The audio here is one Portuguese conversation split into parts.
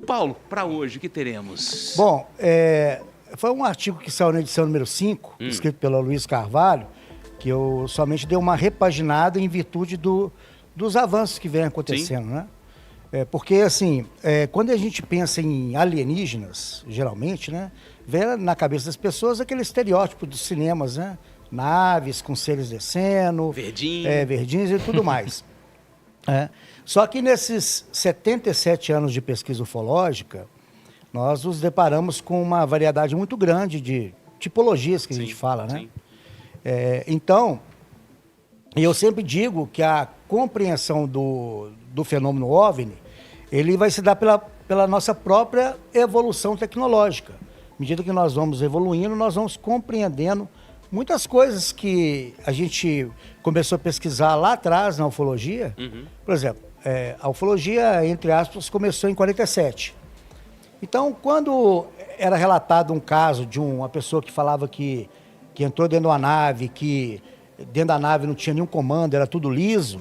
Paulo, para hoje, o que teremos? Bom, foi um artigo que saiu na edição número 5, escrito pelo Luiz Carvalho, que eu somente dei uma repaginada em virtude dos avanços que vem acontecendo, né? Porque, assim, quando a gente pensa em alienígenas, geralmente, né, vem na cabeça das pessoas aquele estereótipo dos cinemas, né? Naves com seres descendo, verdinhos e tudo mais. Só que nesses 77 anos de pesquisa ufológica, nós nos deparamos com uma variedade muito grande de tipologias que a gente fala, né? Então, eu sempre digo que a compreensão do fenômeno OVNI, ele vai se dar pela nossa própria evolução tecnológica. À medida que nós vamos evoluindo, nós vamos compreendendo muitas coisas que a gente começou a pesquisar lá atrás na ufologia. Por exemplo, a ufologia, entre aspas, começou em 47. Então, quando era relatado um caso de uma pessoa que falava que entrou dentro de uma nave, que dentro da nave não tinha nenhum comando, era tudo liso,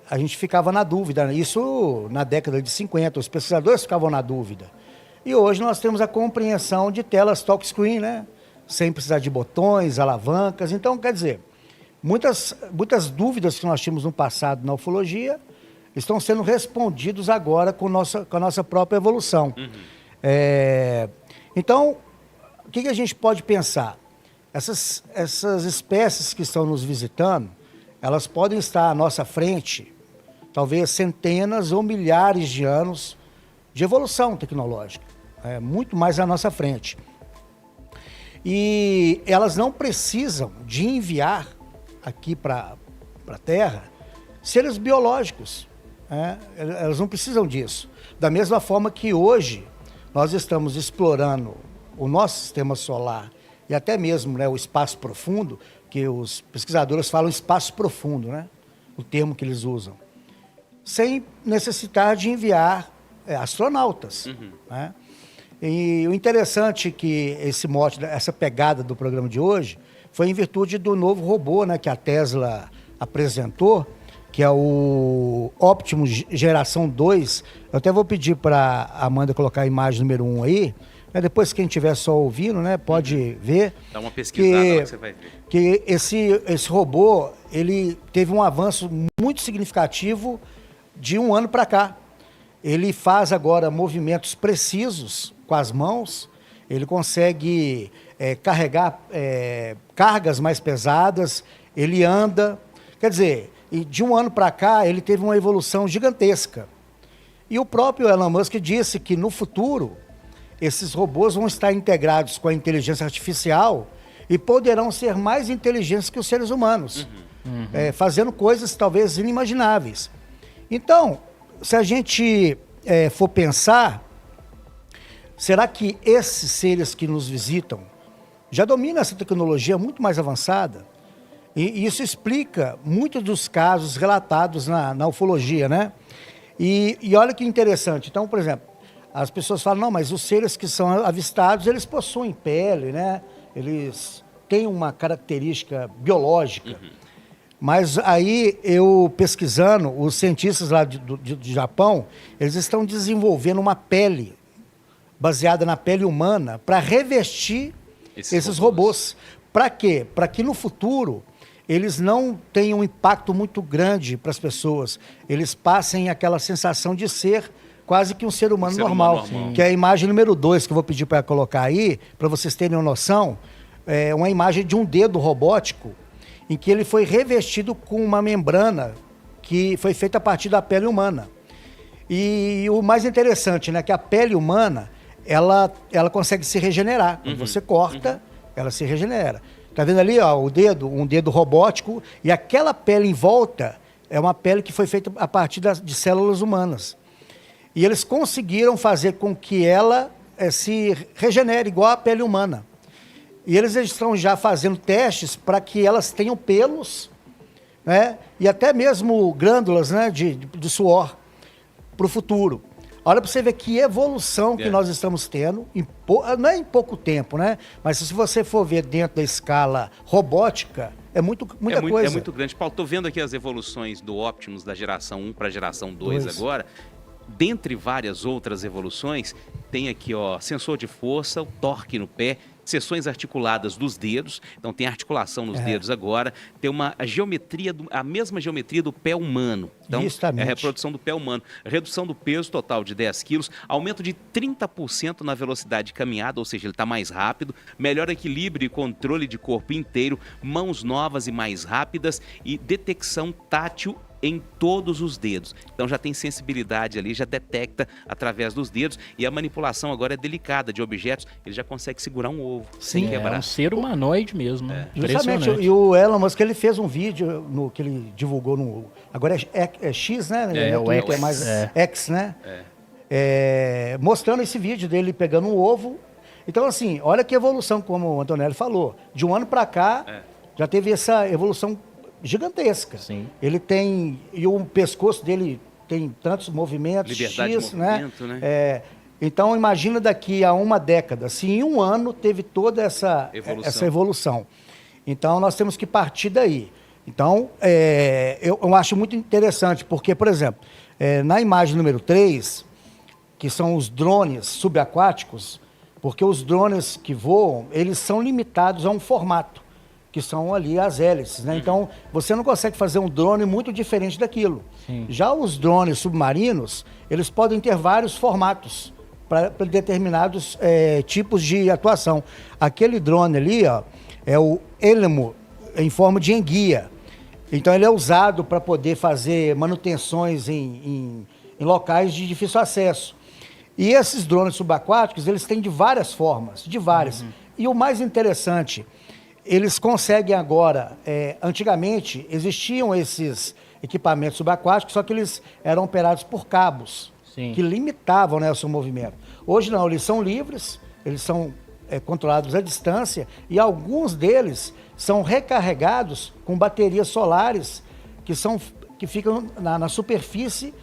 a gente ficava na dúvida. Isso na década de 50, os pesquisadores ficavam na dúvida. E hoje nós temos a compreensão de telas touchscreen, né? Sem precisar de botões, alavancas. Então, quer dizer, muitas dúvidas que nós tínhamos no passado na ufologia estão sendo respondidos agora com a nossa própria evolução. Então, o que a gente pode pensar? Essas espécies que estão nos visitando, elas podem estar à nossa frente, talvez centenas ou milhares de anos de evolução tecnológica, muito mais à nossa frente. E elas não precisam de enviar aqui para a Terra seres biológicos. Elas não precisam disso. Da mesma forma que hoje nós estamos explorando o nosso sistema solar e até mesmo, né, o espaço profundo, que os pesquisadores falam espaço profundo, né, o termo que eles usam, sem necessitar de enviar astronautas. Né? E o interessante é que esse mote, essa pegada do programa de hoje, foi em virtude do novo robô, né, que a Tesla apresentou, que é o Optimus Geração 2. Eu até vou pedir para a Amanda colocar a imagem número 1 aí. Depois, quem estiver só ouvindo, né, pode ver. Dá uma pesquisada lá que você vai ver. Que esse robô, ele teve um avanço muito significativo de um ano para cá. Ele faz agora movimentos precisos com as mãos, ele consegue carregar cargas mais pesadas, ele anda. Quer dizer, e de um ano para cá, ele teve uma evolução gigantesca. E o próprio Elon Musk disse que no futuro, esses robôs vão estar integrados com a inteligência artificial e poderão ser mais inteligentes que os seres humanos, fazendo coisas talvez inimagináveis. Então, se a gente for pensar, será que esses seres que nos visitam já dominam essa tecnologia muito mais avançada? E isso explica muitos dos casos relatados na ufologia, né? E olha que interessante. Então, por exemplo, as pessoas falam, não, mas os seres que são avistados, eles possuem pele, né? Eles têm uma característica biológica. Mas aí, eu pesquisando, os cientistas lá do Japão, eles estão desenvolvendo uma pele baseada na pele humana para revestir esses robôs. Para quê? Para que no futuro eles não tenham um impacto muito grande para as pessoas. Eles passem aquela sensação de ser quase que um ser humano normal. Que é a imagem número 2 que eu vou pedir para colocar aí, para vocês terem uma noção. É uma imagem de um dedo robótico em que ele foi revestido com uma membrana que foi feita a partir da pele humana. E o mais interessante, né, que a pele humana, ela consegue se regenerar. Quando você corta, ela se regenera. Tá vendo ali, ó, um dedo robótico, e aquela pele em volta é uma pele que foi feita a partir de células humanas. E eles conseguiram fazer com que ela se regenere igual a pele humana. E eles estão já fazendo testes para que elas tenham pelos, né, e até mesmo glândulas, né, de suor para o futuro. Olha para você ver que evolução que nós estamos tendo, não é em pouco tempo, né? Mas se você for ver dentro da escala robótica, é muita coisa. É muito grande. Paulo, estou vendo aqui as evoluções do Optimus da geração 1 para a geração 2 agora. dentre várias outras evoluções, tem aqui, ó, sensor de força, o torque no pé, seções articuladas dos dedos, então tem articulação nos dedos agora, tem uma geometria, a mesma geometria do pé humano. Então, justamente, é a reprodução do pé humano. Redução do peso total de 10 quilos, aumento de 30% na velocidade de caminhada, ou seja, ele está mais rápido, melhor equilíbrio e controle de corpo inteiro, mãos novas e mais rápidas e detecção tátil em todos os dedos. Então já tem sensibilidade ali, já detecta através dos dedos e a manipulação agora é delicada de objetos, ele já consegue segurar um ovo. Sim, é um ser humanoide mesmo. Justamente, e o Elon Musk, ele fez um vídeo que ele divulgou no... Agora é X, né? O X. É mais X, né? Mostrando esse vídeo dele pegando um ovo. Então, assim, olha que evolução, como o Antonelli falou. De um ano para cá, já teve essa evolução gigantesca. Sim. Ele tem... E o pescoço dele tem tantos movimentos, liberdade X, de movimento, né? Então, imagina daqui a uma década, se em um ano teve toda essa evolução. Então, nós temos que partir daí. Então, eu acho muito interessante, porque, por exemplo, na imagem número 3, que são os drones subaquáticos, porque os drones que voam, eles são limitados a um formato, que são ali as hélices, né? Então, você não consegue fazer um drone muito diferente daquilo. Sim. Já os drones submarinos, eles podem ter vários formatos para determinados tipos de atuação. Aquele drone ali, ó, é o Elemo, em forma de enguia. Então, ele é usado para poder fazer manutenções em locais de difícil acesso. E esses drones subaquáticos, eles têm de várias formas, de várias. E o mais interessante, eles conseguem agora, antigamente existiam esses equipamentos subaquáticos, só que eles eram operados por cabos, Sim. que limitavam, né, o seu movimento. Hoje não, eles são livres, eles são controlados à distância e alguns deles são recarregados com baterias solares que ficam na superfície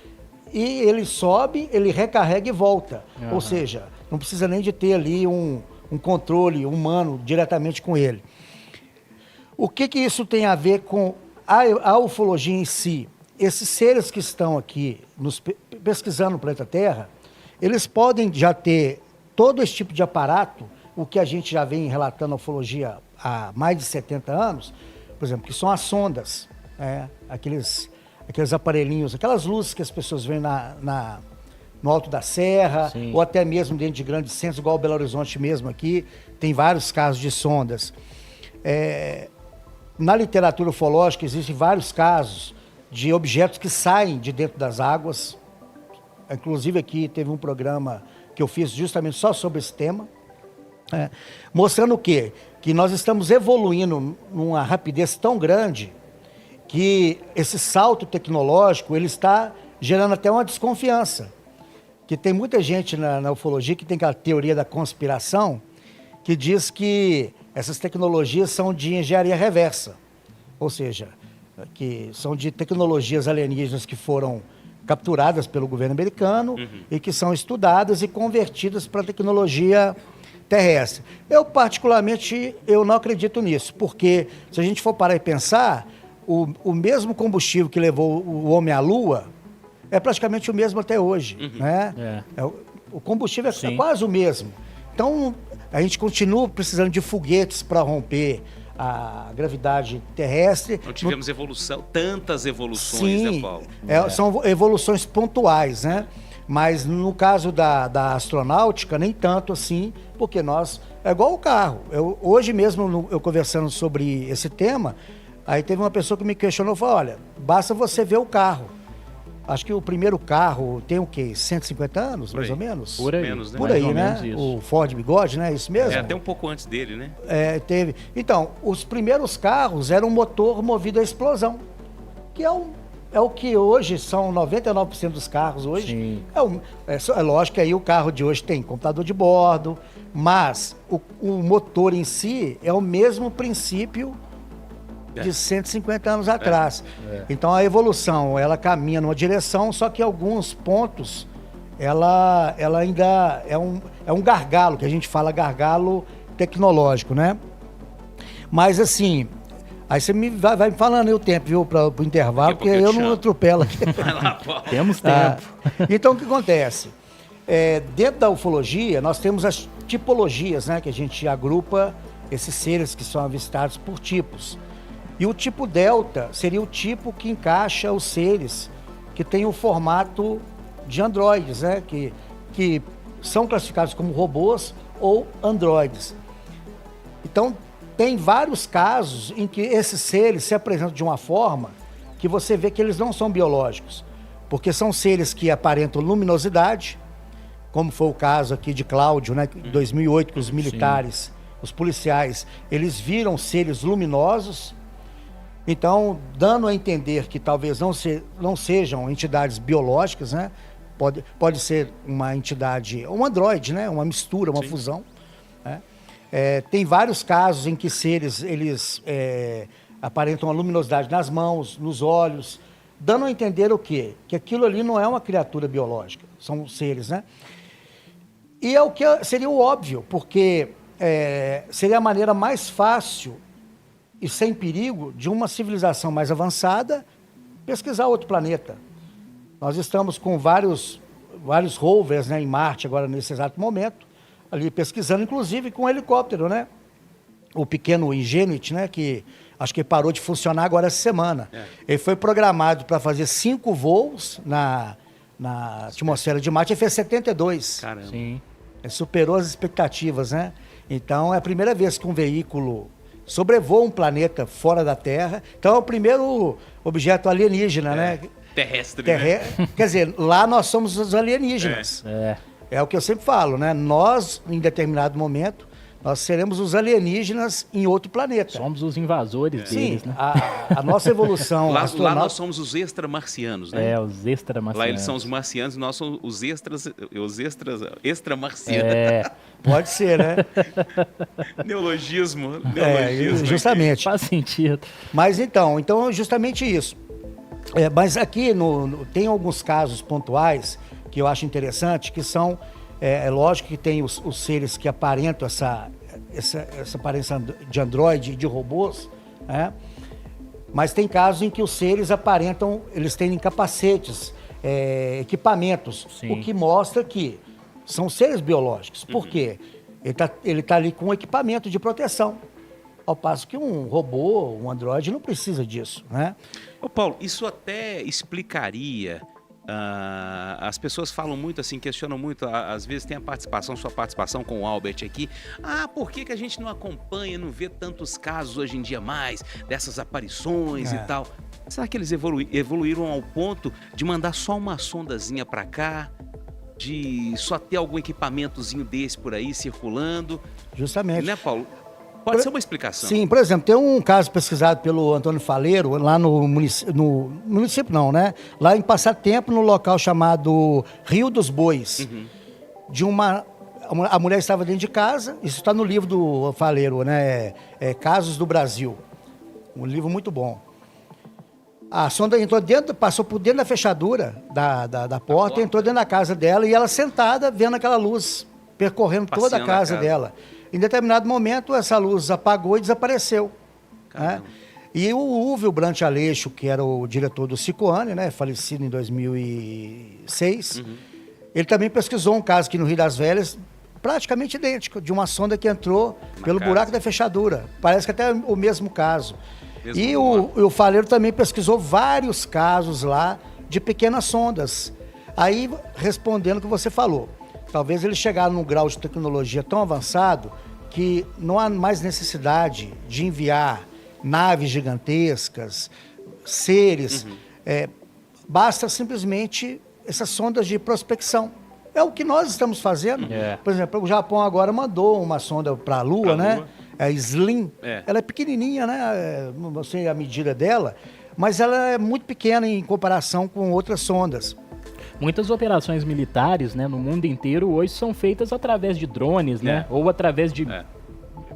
e ele sobe, ele recarrega e volta. Ou seja, não precisa nem de ter ali um controle humano diretamente com ele. O que isso tem a ver com a ufologia em si? Esses seres que estão aqui pesquisando no planeta Terra, eles podem já ter todo esse tipo de aparato, o que a gente já vem relatando na ufologia há mais de 70 anos, por exemplo, que são as sondas, aqueles aparelhinhos, aquelas luzes que as pessoas veem no alto da serra, Sim. ou até mesmo dentro de grandes centros, igual o Belo Horizonte mesmo aqui, tem vários casos de sondas. Na literatura ufológica existem vários casos de objetos que saem de dentro das águas. Inclusive aqui teve um programa que eu fiz justamente só sobre esse tema, mostrando o quê? Que nós estamos evoluindo numa rapidez tão grande que esse salto tecnológico ele está gerando até uma desconfiança. Que tem muita gente na ufologia que tem aquela teoria da conspiração que diz que essas tecnologias são de engenharia reversa, ou seja, que são de tecnologias alienígenas que foram capturadas pelo governo americano e que são estudadas e convertidas para a tecnologia terrestre. Eu, particularmente, não acredito nisso, porque se a gente for parar e pensar, o mesmo combustível que levou o homem à Lua é praticamente o mesmo até hoje, né? O combustível é quase o mesmo. Então, a gente continua precisando de foguetes para romper a gravidade terrestre. Não tivemos evolução, tantas evoluções, Sim, né, Paulo? São evoluções pontuais, né? Mas no caso da astronáutica, nem tanto assim, porque é igual o carro. Hoje mesmo, eu conversando sobre esse tema, aí teve uma pessoa que me questionou, falou, olha, basta você ver o carro. Acho que o primeiro carro tem o quê? 150 anos, mais ou menos? Por aí. Menos, né? Por aí, Mais ou né? menos isso. O Ford Bigode, né? Isso mesmo? Até um pouco antes dele, né? Teve. Então, os primeiros carros eram motor movido a explosão, que é o que hoje são 99% dos carros hoje. Sim. É lógico que aí o carro de hoje tem computador de bordo, mas o motor em si é o mesmo princípio de 150 anos atrás. Então a evolução, ela caminha numa direção, só que em alguns pontos ela ainda é um gargalo, que a gente fala gargalo tecnológico, né? Mas assim, Aí você vai me falando aí o tempo, viu, para o intervalo, Daqui a porque pouco eu eu te não chamo. atropelo aqui. Vai lá, Paulo. Temos Ah, tempo. então, o que acontece? Dentro da ufologia, nós temos as tipologias, né? Que a gente agrupa esses seres que são avistados por tipos. E o tipo delta seria o tipo que encaixa os seres que têm o formato de androides, né? Que são classificados como robôs ou androides. Então, tem vários casos em que esses seres se apresentam de uma forma que você vê que eles não são biológicos, porque são seres que aparentam luminosidade, como foi o caso aqui de Cláudio, né, em 2008, que os militares, os policiais, eles viram seres luminosos, então, dando a entender que talvez não sejam entidades biológicas, né, pode ser uma entidade, um androide, né, uma mistura, uma fusão, né. Tem vários casos em que seres, eles aparentam uma luminosidade nas mãos, nos olhos, dando a entender o quê? Que aquilo ali não é uma criatura biológica, são seres, né? E é o que seria o óbvio, porque seria a maneira mais fácil e sem perigo de uma civilização mais avançada pesquisar outro planeta. Nós estamos com vários rovers, né, em Marte agora nesse exato momento, ali pesquisando, inclusive com um helicóptero, né? O pequeno Ingenuity, né? Que acho que parou de funcionar agora essa semana. Ele foi programado para fazer 5 voos na atmosfera de Marte e fez 72. Caramba. Sim. Ele superou as expectativas, né? Então é a primeira vez que um veículo sobrevoa um planeta fora da Terra. Então é o primeiro objeto alienígena, né? Terrestre, né? Quer dizer, lá nós somos os alienígenas. É o que eu sempre falo, né? Nós, em determinado momento, nós seremos os alienígenas em outro planeta. Somos os invasores deles, Sim, né? a nossa evolução Lá astronauta... nós somos os extramarcianos, né? Os extramarcianos. Lá eles são os marcianos e nós somos os extramarcianos. Pode ser, né? Neologismo. Justamente. Faz sentido. Mas então é justamente isso. Mas aqui tem alguns casos pontuais que eu acho interessante, que são, lógico que tem os seres que aparentam essa aparência de androide e de robôs, né? Mas tem casos em que os seres aparentam, eles têm capacetes, equipamentos, Sim. o que mostra que são seres biológicos. Por quê? Ele tá ali com um equipamento de proteção, ao passo que um robô, um androide, não precisa disso, né? Ô Paulo, isso até explicaria... as pessoas falam muito assim, questionam muito, às vezes tem sua participação com o Albert aqui. Por que a gente não acompanha, não vê tantos casos hoje em dia mais, dessas aparições e tal? Será que eles evoluíram ao ponto de mandar só uma sondazinha pra cá? De só ter algum equipamentozinho desse por aí circulando? Justamente. Né, Paulo? Pode ser uma explicação. Sim, por exemplo, tem um caso pesquisado pelo Antônio Faleiro, lá no município não, né? Lá em Passatempo, no local chamado Rio dos Bois. A mulher estava dentro de casa, isso está no livro do Faleiro, né? Casos do Brasil. Um livro muito bom. A sonda entrou passou por dentro da fechadura da porta, entrou dentro da casa dela e ela sentada, vendo aquela luz, percorrendo toda a casa dela. Em determinado momento, essa luz apagou e desapareceu. Né? E o Uwe Brant Aleixo, que era o diretor do Cicoane, né, falecido em 2006, ele também pesquisou um caso aqui no Rio das Velhas, praticamente idêntico, de uma sonda que entrou pelo buraco da fechadura. Parece que até é o mesmo caso. E o Faleiro também pesquisou vários casos lá de pequenas sondas. Aí, respondendo o que você falou, talvez eles chegaram num grau de tecnologia tão avançado que não há mais necessidade de enviar naves gigantescas, seres. Basta simplesmente essas sondas de prospecção. É o que nós estamos fazendo. Por exemplo, o Japão agora mandou uma sonda para a Lua, né? É Slim. Ela é pequenininha, né? Não sei a medida dela, mas ela é muito pequena em comparação com outras sondas. Muitas operações militares, né, no mundo inteiro hoje são feitas através de drones, né? Ou através de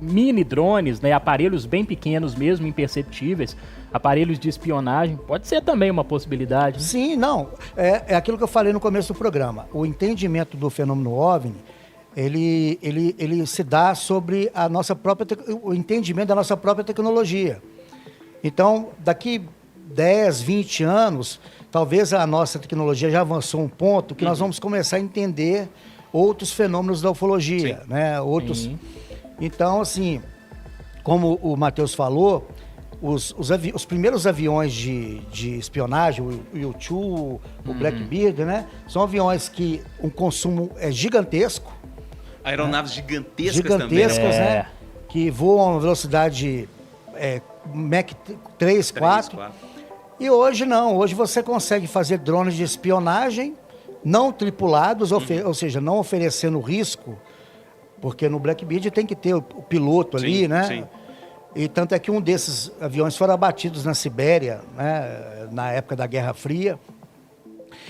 mini drones, né? Aparelhos bem pequenos mesmo, imperceptíveis, aparelhos de espionagem. Pode ser também uma possibilidade. Né? Sim, não. É aquilo que eu falei no começo do programa. O entendimento do fenômeno OVNI, ele se dá sobre o entendimento da nossa própria tecnologia. Então, daqui 10, 20 anos, talvez a nossa tecnologia já avançou um ponto que nós vamos começar a entender outros fenômenos da ufologia, né? Outros. Então, assim, como o Matheus falou, os primeiros aviões de espionagem, o U-2, o Blackbird, né? São aviões que o consumo é gigantesco. Aeronaves gigantescas Gigantescas, também. né? Que voam a uma velocidade Mach 3, 4. E hoje não. Hoje você consegue fazer drones de espionagem não tripulados, ou seja, não oferecendo risco, porque no Blackbird tem que ter o piloto ali, né? Sim. E tanto é que um desses aviões foram abatidos na Sibéria, né? Na época da Guerra Fria.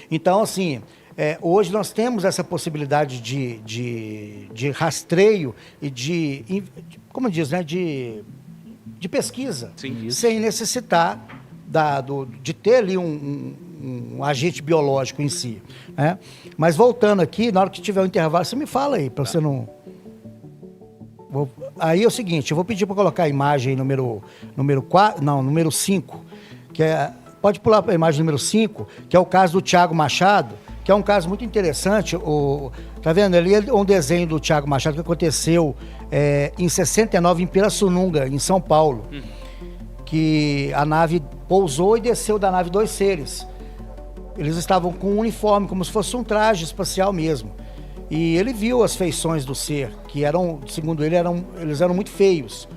Então, assim, hoje nós temos essa possibilidade de rastreio e como diz, né? De pesquisa, sem necessitar de ter ali um agente biológico em si, né? Mas voltando aqui, na hora que tiver o intervalo, você me fala aí, para você não... Aí é o seguinte, eu vou pedir para colocar a imagem número 5, que pode pular para a imagem número 5, que é o caso do Thiago Machado, que é um caso muito interessante. Tá vendo? Ali é um desenho do Thiago Machado que aconteceu em 69 em Pirassununga, em São Paulo. Que a nave pousou e desceu da nave 2 seres. Eles estavam com um uniforme, como se fosse um traje espacial mesmo. E ele viu as feições do ser, que eram, segundo ele, eles eram muito feios.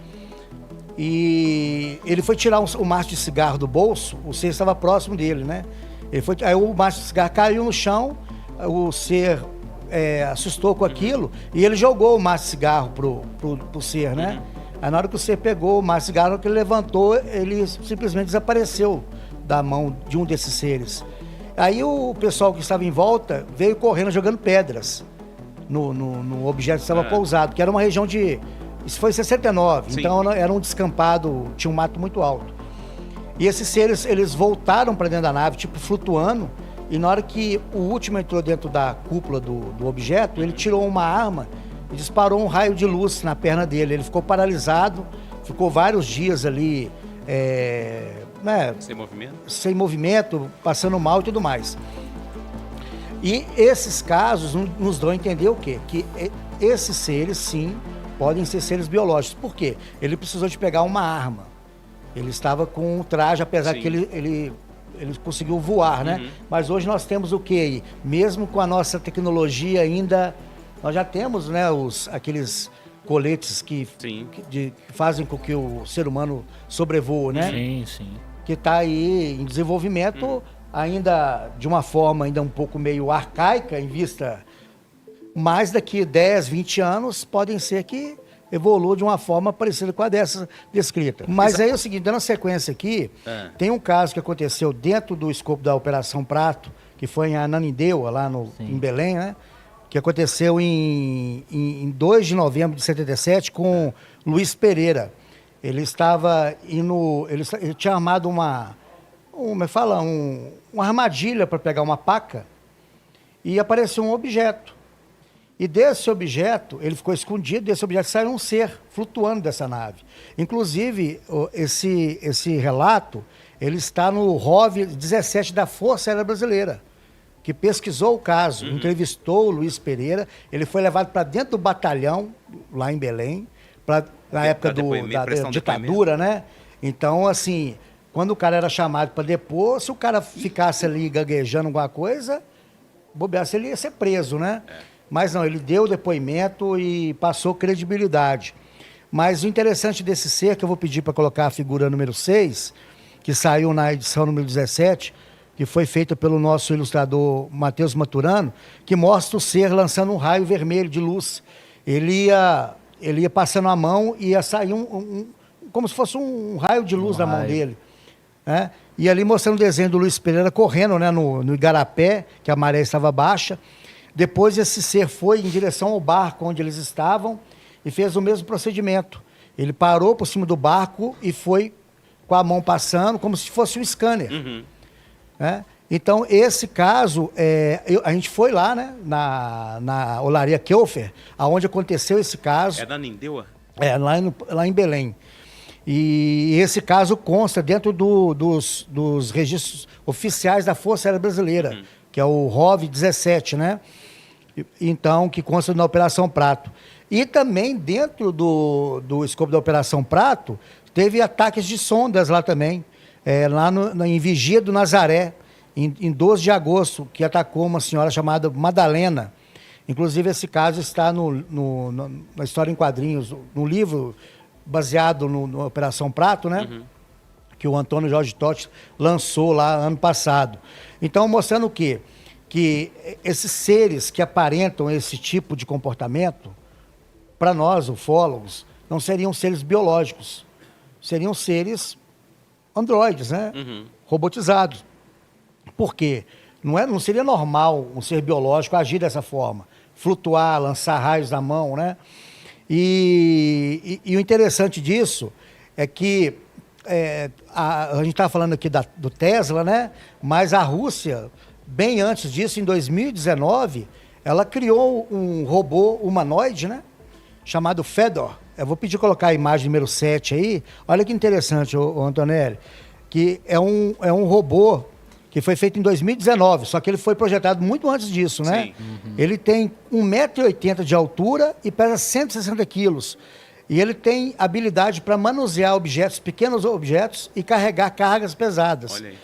E ele foi tirar o maço de cigarro do bolso, o ser estava próximo dele, né? Aí o maço de cigarro caiu no chão, o ser assustou com aquilo, e ele jogou o maço de cigarro pro ser, né? Aí na hora que o ser pegou o maço de cigarro, que ele levantou, ele simplesmente desapareceu da mão de um desses seres. Aí o pessoal que estava em volta veio correndo jogando pedras no objeto que estava pousado, que era uma região de... Isso foi em 69, sim. Então era um descampado, tinha um mato muito alto. E esses seres, eles voltaram para dentro da nave, tipo flutuando, e na hora que o último entrou dentro da cúpula do objeto, ele tirou uma arma e disparou um raio de luz na perna dele. Ele ficou paralisado, ficou vários dias ali... né, sem movimento, passando mal e tudo mais. E esses casos nos dão a entender o quê? Que esses seres, sim, podem ser seres biológicos. Por quê? Ele precisou de pegar uma arma. Ele estava com um traje, apesar que ele conseguiu voar, né? Mas hoje nós temos o quê? Mesmo com a nossa tecnologia ainda, nós já temos, né, aqueles coletes que fazem com que o ser humano sobrevoe, né? Sim. Que está aí em desenvolvimento, ainda de uma forma ainda um pouco meio arcaica em vista, mas daqui 10, 20 anos podem ser que evolua de uma forma parecida com a dessa descrita. Mas aí é o seguinte, dando sequência aqui, tem um caso que aconteceu dentro do escopo da Operação Prato, que foi em Ananindeua, lá em Belém, né? Que aconteceu em 2 de novembro de 77 com Luiz Pereira. Ele estava indo... Ele tinha armado uma armadilha para pegar uma paca e apareceu um objeto. E desse objeto, ele ficou escondido, desse objeto saiu um ser flutuando dessa nave. Inclusive, esse relato, ele está no ROV 17 da Força Aérea Brasileira, que pesquisou o caso, entrevistou o Luiz Pereira, ele foi levado para dentro do batalhão, lá em Belém, na época da ditadura, né? Então, assim, quando o cara era chamado para depor, se o cara ficasse ali gaguejando alguma coisa, bobeasse, ele ia ser preso, né? Mas não, ele deu o depoimento e passou credibilidade. Mas o interessante desse ser, que eu vou pedir para colocar a figura número 6, que saiu na edição número 17, que foi feita pelo nosso ilustrador Matheus Maturano, que mostra o ser lançando um raio vermelho de luz. Ele ia passando a mão e ia sair como se fosse um raio de luz na mão dele, né? E ali mostrando o desenho do Luiz Pereira correndo, né, no igarapé, que a maré estava baixa. Depois esse ser foi em direção ao barco onde eles estavam e fez o mesmo procedimento. Ele parou por cima do barco e foi com a mão passando, como se fosse um scanner. Né? Então, esse caso, a gente foi lá, né, na Olaria Keufer, aonde aconteceu esse caso. É da Nindeua? Lá em Belém. E esse caso consta dentro dos registros oficiais da Força Aérea Brasileira, que é o ROV 17, né? Então, que consta na Operação Prato. E também dentro do escopo da Operação Prato, teve ataques de sondas lá também, lá em Vigia do Nazaré, em 12 de agosto, que atacou uma senhora chamada Madalena. Inclusive, esse caso está na história em quadrinhos, no livro baseado na Operação Prato, né? Que o Antônio Jorge Totti lançou lá ano passado. Então, mostrando o quê? Que esses seres que aparentam esse tipo de comportamento, para nós, ufólogos, não seriam seres biológicos, seriam seres androides, né? Robotizados. Por quê? Não seria normal um ser biológico agir dessa forma, flutuar, lançar raios na mão, né? E o interessante disso é que a gente está falando aqui do Tesla, né? Mas a Rússia, bem antes disso, em 2019, ela criou um robô humanoide, né? Chamado Fedor. Eu vou pedir colocar a imagem número 7 aí. Olha que interessante, ô Antonelli, que é um robô que foi feito em 2019, só que ele foi projetado muito antes disso, né? Ele tem 1,80 m de altura e pesa 160 quilos. E ele tem habilidade para manusear objetos, pequenos objetos, e carregar cargas pesadas. Olha aí.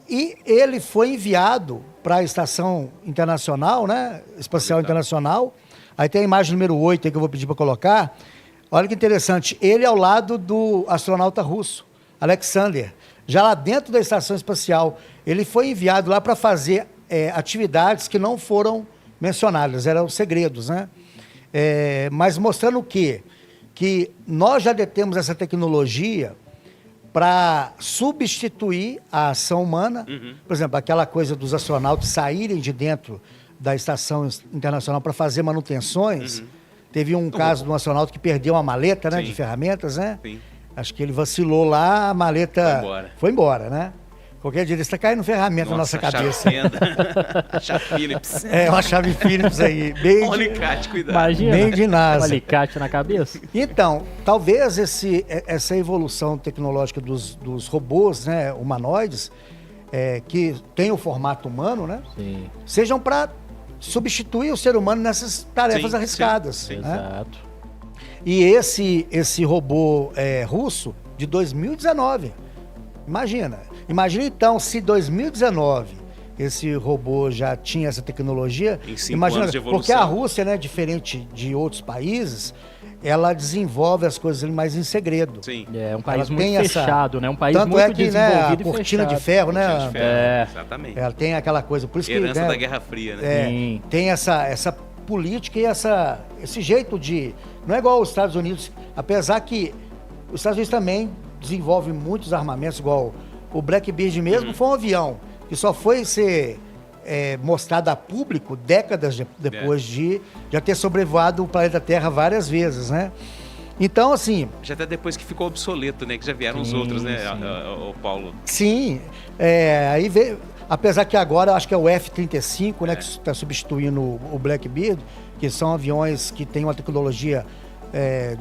E ele foi enviado para a Estação Internacional, né? Espacial Internacional. Aí tem a imagem número 8 aí que eu vou pedir para colocar. Olha que interessante. Ele é ao lado do astronauta russo, Alexander. Já lá dentro da Estação Espacial, ele foi enviado lá para fazer atividades que não foram mencionadas, eram segredos, né? Mas mostrando o quê? Que nós já detemos essa tecnologia para substituir a ação humana. Por exemplo, aquela coisa dos astronautas saírem de dentro da Estação Internacional para fazer manutenções. Teve um caso de um astronauta que perdeu uma maleta, né, de ferramentas, né? Sim. Acho que ele vacilou lá, a maleta foi embora, né? Qualquer dia está caindo ferramenta na nossa cabeça. A chave Phillips. Uma chave Phillips aí. Um alicate, cuidado. Imagina, bem de NASA. Um alicate na cabeça. Então, talvez essa evolução tecnológica dos robôs, né, humanoides, que tem o formato humano, né? Sim. Sejam para substituir o ser humano nessas tarefas arriscadas. Sim. Né? Exato. E esse robô russo, de 2019, imagina então, se 2019 esse robô já tinha essa tecnologia, em 5 imagina, anos de evolução. porque a Rússia, né, diferente de outros países, ela desenvolve as coisas mais em segredo. Sim. É um país Ela muito tem fechado, né? Um país tanto muito que, desenvolvido, né, a e cortina fechado. de ferro, né? Cortina de ferro, exatamente. Ela tem aquela coisa, por isso que, Herança né, da Guerra Fria, né? Sim. tem essa política e esse jeito de... Não é igual aos Estados Unidos, apesar que os Estados Unidos também desenvolvem muitos armamentos, igual o Blackbird mesmo, foi um avião que só foi ser mostrado a público décadas depois de já ter sobrevoado o planeta Terra várias vezes, né? Então, assim... Já até depois que ficou obsoleto, né? Que já vieram os outros, né, o Paulo? Sim, aí veio... Apesar que agora, acho que é o F-35, né, que está substituindo o Blackbird, que são aviões que têm uma tecnologia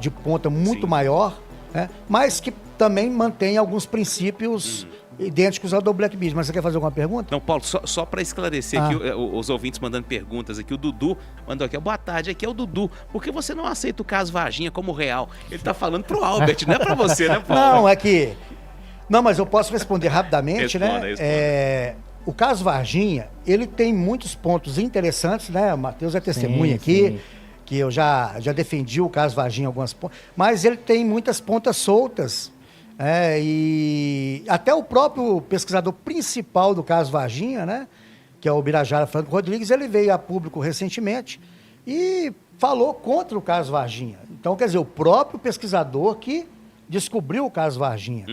de ponta muito maior, né, mas que também mantém alguns princípios idênticos ao do Blackbird. Mas você quer fazer alguma pergunta? Não, Paulo, só para esclarecer aqui, os ouvintes mandando perguntas aqui, o Dudu mandou aqui, boa tarde, aqui é o Dudu, por que você não aceita o caso Varginha como real? Ele tá falando pro Albert, não é para você, né, Paulo? Não, é que... Não, mas eu posso responder rapidamente, Responda. O caso Varginha, ele tem muitos pontos interessantes, né? O Matheus é testemunha aqui, que eu já defendi o caso Varginha em algumas pontas, mas ele tem muitas pontas soltas, e até o próprio pesquisador principal do caso Varginha, né? Que é o Birajara Franco Rodrigues, ele veio a público recentemente e falou contra o caso Varginha. Então, quer dizer, o próprio pesquisador que descobriu o caso Varginha.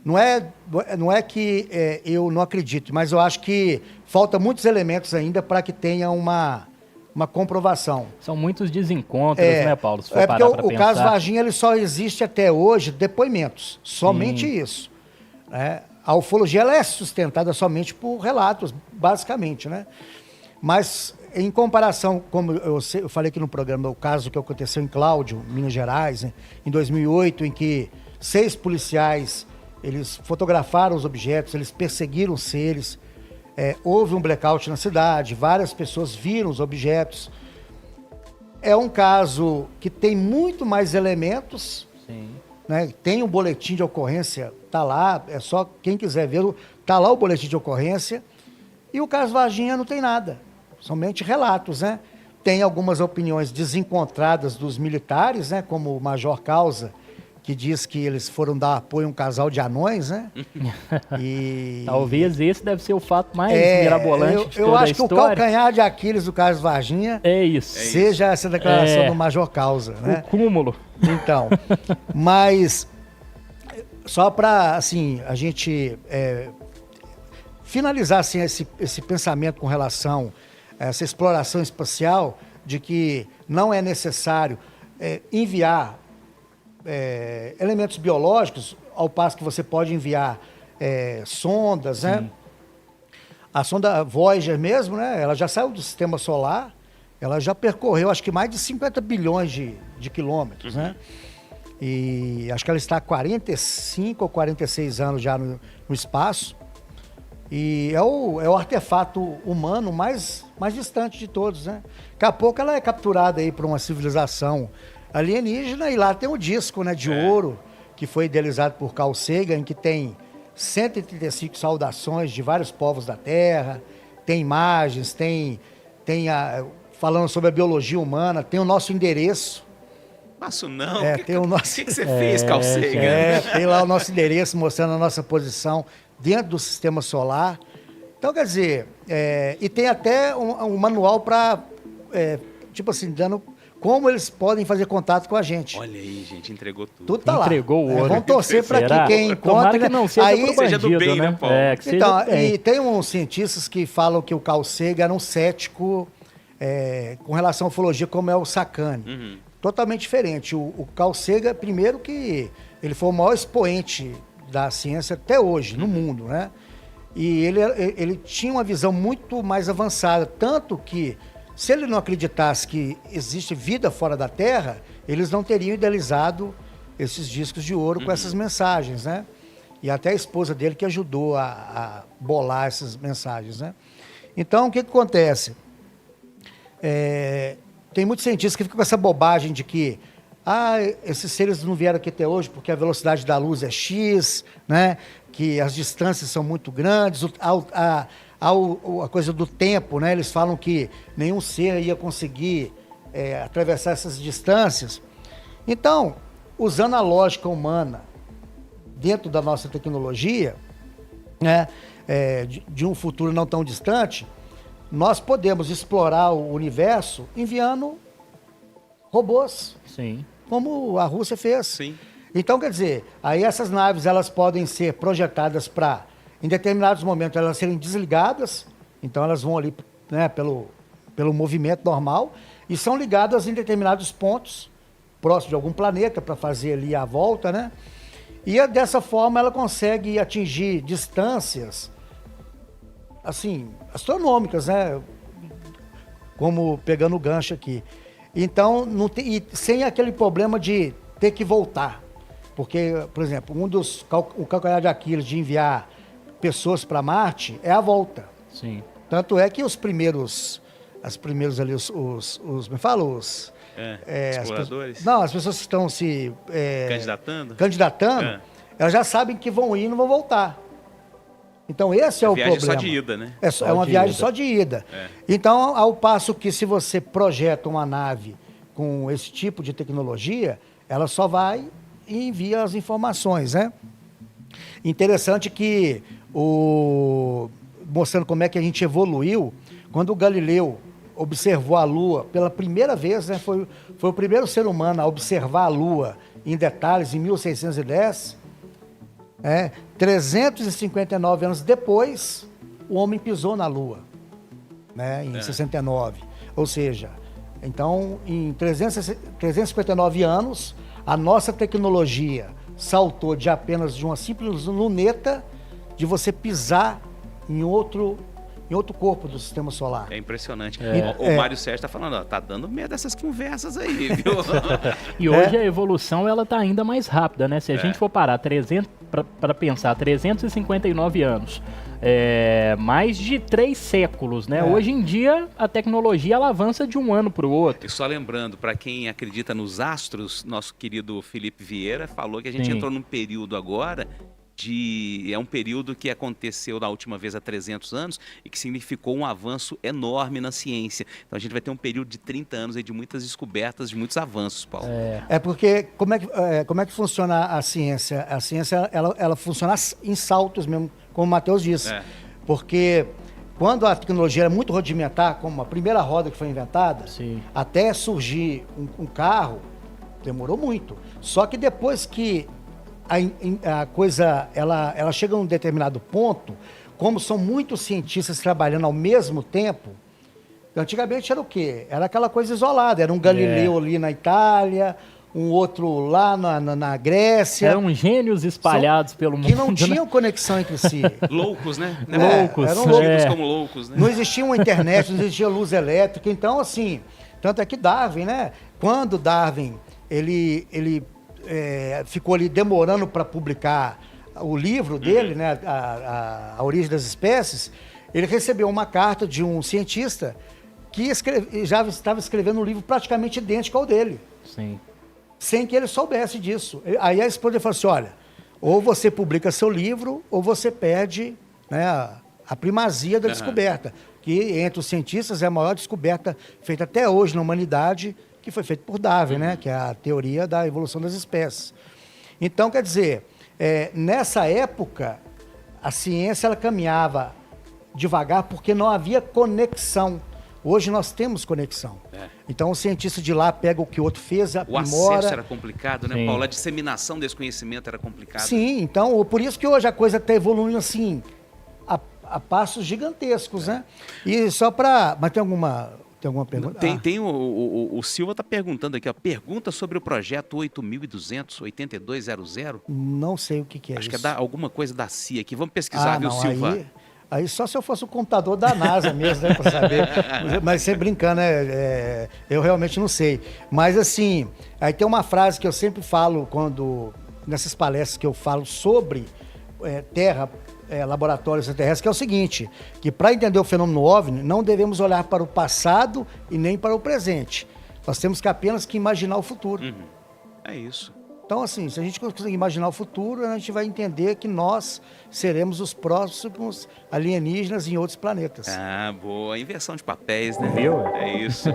Não é que eu não acredito, mas eu acho que falta muitos elementos ainda para que tenha uma comprovação. São muitos desencontros, né, Paulo? Se for porque parar pra o caso Varginha ele só existe até hoje depoimentos, somente isso. A ufologia ela é sustentada somente por relatos, basicamente, né? Mas em comparação, como eu falei aqui no programa, o caso que aconteceu em Cláudio, Minas Gerais, né, em 2008, em que 6 policiais, eles fotografaram os objetos, eles perseguiram os seres. Houve um blackout na cidade, várias pessoas viram os objetos. É um caso que tem muito mais elementos. Sim. Né? Tem um boletim de ocorrência, tá lá, é só quem quiser ver, tá lá o boletim de ocorrência. E o caso Varginha não tem nada, somente relatos, né? Tem algumas opiniões desencontradas dos militares, né? Como o Major Causa, que diz que eles foram dar apoio a um casal de anões, né? E... Talvez esse deve ser o fato mais mirabolante de toda eu a acho que história. o calcanhar de Aquiles do caso Varginha É isso. seja essa declaração do Major Causa, né? O cúmulo. Então, mas só para assim, a gente finalizar assim, esse pensamento com relação a essa exploração espacial, de que não é necessário enviar elementos biológicos, ao passo que você pode enviar sondas, né? A sonda Voyager mesmo, né? Ela já saiu do sistema solar, ela já percorreu acho que mais de 50 bilhões de quilômetros, né? E acho que ela está há 45 ou 46 anos já no espaço. E é o artefato humano mais distante de todos, né? Daqui a pouco ela é capturada aí por uma civilização alienígena e lá tem um disco, né, de ouro que foi idealizado por Carl Sagan, que tem 135 saudações de vários povos da Terra, tem imagens, falando sobre a biologia humana, tem o nosso endereço. Faço não. Tem o nosso... O que você fez, Carl Sagan? Tem lá o nosso endereço mostrando a nossa posição dentro do sistema solar. Então, quer dizer, e tem até um manual para, tipo assim, dando como eles podem fazer contato com a gente. Olha aí, gente, entregou tudo. Tudo tá lá. Entregou o ouro. Vamos torcer para que quem Tomara encontra... que não seja aí, pro bandido, seja do bem, né, Paulo? Que seja então, do bem. e tem uns cientistas que falam que o Carl Sagan era um cético com relação à ufologia, como é o Sacani. Totalmente diferente. O Carl Sagan, primeiro que ele foi o maior expoente da ciência até hoje, no mundo, né? E ele tinha uma visão muito mais avançada, tanto que, se ele não acreditasse que existe vida fora da Terra, eles não teriam idealizado esses discos de ouro com essas mensagens, né? E até a esposa dele que ajudou a bolar essas mensagens, né? Então, o que acontece? Tem muitos cientistas que ficam com essa bobagem de que esses seres não vieram aqui até hoje porque a velocidade da luz é X, né? Que as distâncias são muito grandes, a coisa do tempo, né? Eles falam que nenhum ser ia conseguir atravessar essas distâncias. Então, usando a lógica humana dentro da nossa tecnologia, né? De um futuro não tão distante, nós podemos explorar o universo enviando robôs. Sim. Como a Rússia fez. Sim. Então, quer dizer, aí essas naves elas podem ser projetadas para, em determinados momentos, elas serem desligadas, então elas vão ali, né, pelo movimento normal, e são ligadas em determinados pontos, próximo de algum planeta, para fazer ali a volta, né? E dessa forma ela consegue atingir distâncias, assim, astronômicas, né? Como pegando o gancho aqui. Então, e sem aquele problema de ter que voltar. Porque, por exemplo, o calcanhar de Aquiles de enviar pessoas para Marte é a volta. Sim. Tanto é que os primeiros ali, me fala, exploradores? As pessoas que estão se... candidatando, elas já sabem que vão ir e não vão voltar. Então, esse é o problema. Viagem só de ida, né? É uma viagem só de ida. Então, ao passo que se você projeta uma nave com esse tipo de tecnologia, ela só vai e envia as informações, né? Interessante que, mostrando como é que a gente evoluiu, quando o Galileu observou a Lua pela primeira vez, né? Foi o primeiro ser humano a observar a Lua em detalhes, em 1610, 359 anos depois, o homem pisou na Lua, né, em 69. Ou seja, então, em 359 anos, a nossa tecnologia saltou de apenas de uma simples luneta, de você pisar em outro em outro corpo do sistema solar. É impressionante. O Mário Sérgio está falando, ó, tá dando medo dessas conversas aí, viu? E hoje a evolução ela tá ainda mais rápida, né? Se a gente for parar para pensar, 359 anos, mais de 3 séculos, né? Hoje em dia a tecnologia ela avança de um ano para o outro. E só lembrando, para quem acredita nos astros, nosso querido Felipe Vieira falou que a gente entrou num período agora é um período que aconteceu da última vez há 300 anos e que significou um avanço enorme na ciência. Então a gente vai ter um período de 30 anos aí de muitas descobertas, de muitos avanços, Paulo. Porque como é que funciona a ciência? A ciência ela funciona em saltos mesmo, como o Matheus disse. Porque quando a tecnologia era muito rudimentar, como a primeira roda que foi inventada, até surgir um carro, demorou muito. Só que depois que a coisa ela chega a um determinado ponto, como são muitos cientistas trabalhando ao mesmo tempo, antigamente era o quê? Era aquela coisa isolada, era um Galileu ali na Itália, um outro lá na Grécia. Eram gênios espalhados pelo mundo. Que não tinham conexão entre si. Loucos, né? Loucos. Eram loucos como loucos, né? Não existia uma internet, não existia luz elétrica. Então, assim, tanto é que Darwin, né? Quando Darwin, ele ficou ali demorando para publicar o livro dele, né? A Origem das Espécies, ele recebeu uma carta de um cientista que já estava escrevendo um livro praticamente idêntico ao dele. Sim. Sem que ele soubesse disso. Aí a esposa falou assim, olha, ou você publica seu livro, ou você perde, né, a primazia da descoberta, que entre os cientistas é a maior descoberta feita até hoje na humanidade, que foi feita por Darwin, né, que é a teoria da evolução das espécies. Então, quer dizer, nessa época, a ciência ela caminhava devagar porque não havia conexão. Hoje nós temos conexão. Então o cientista de lá pega o que o outro fez, aprimora. O acesso era complicado, né, Paulo? A disseminação desse conhecimento era complicada. Sim, então por isso que hoje a coisa está evoluindo assim, a passos gigantescos, né? E só para... Mas tem alguma pergunta? O Silva está perguntando aqui, ó, pergunta sobre o projeto 8200. Não sei o que é Acho isso. que é alguma coisa da CIA aqui. Vamos pesquisar, viu, Silva? Aí só se eu fosse o computador da NASA mesmo, né, para saber. Mas você brincando, né? Eu realmente não sei. Mas assim, aí tem uma frase que eu sempre falo nessas palestras que eu falo sobre Terra, laboratórios extraterrestres, que é o seguinte, que para entender o fenômeno OVNI, não devemos olhar para o passado e nem para o presente. Nós temos que apenas imaginar o futuro. É isso. Então, assim, se a gente conseguir imaginar o futuro, a gente vai entender que nós seremos os próximos alienígenas em outros planetas. Ah, boa. Inversão de papéis, né? Viu? É isso.